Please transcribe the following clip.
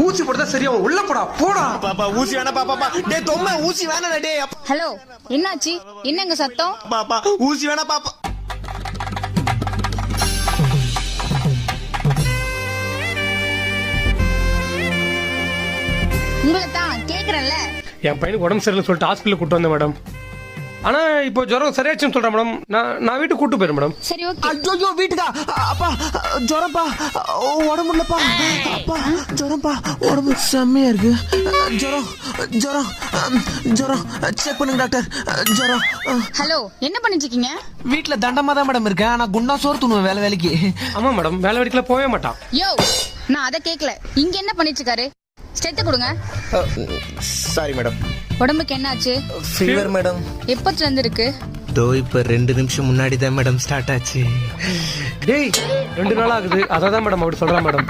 ஊசி போட்டா சரியா உள்ள போடா போடா. பாப்பா ஊசி வேணா பாப்பா. டேய் தொம்மை ஊசி வேணா டேய். ஹலோ என்னாச்சு? என்னங்க சத்தம்? பாப்பா ஊசி வேணா பாப்பா. உங்களை தான் கேக்குறேன்ல. என் பையனுக்கு உடம்பு சரியில்லைன்னு சொல்லிட்டு ஹாஸ்பிட்டல் கூட்டு வந்தேன் மேடம். ஆனா இப்போ ஜுரம் சரியாச்சுன்னு சொல்றேன் மேடம். நான் வீட்டுக்கு கூட்டு போயிரு மேடம். சரி ஓகே. ஐயோ வீட்டுக்கா? அப்பா ஜுரம்பா, உடம்பு இல்லப்பா. அப்பா ஜுரம்பா, உடம்பு செம்மையா இருக்கு. ஜுரம் ஜுரம் ஜுரம் செக் பண்ணுங்க டாக்டர். ஜுரம். ஹலோ என்ன பண்ணிட்டு இருக்கீங்க? வீட்டுல தண்டமா தான் மேடம் இருக்கேன். ஆனா குண்டா சோறு துணுவேன் வேலைக்கு. ஆமா மேடம், வேலை வெடிக்கல போவே மாட்டான். யோ நான் அதை கேக்கல. இங்க என்ன பண்ணிட்டு இருக்காரு? ஸ்டெத் கொடுங்க. Sorry madam. உடம்புக்கு என்னாச்சு? Fever madam. எப்பத்துல இருந்து இருக்கு? இப்ப 2 நிமிஷம் முன்னாடி தான் மேடம் ஸ்டார்ட் ஆச்சு. டேய் 2 நாள் ஆகுது. அதான் மேடம் அப்படி சொல்றேன் மேடம்.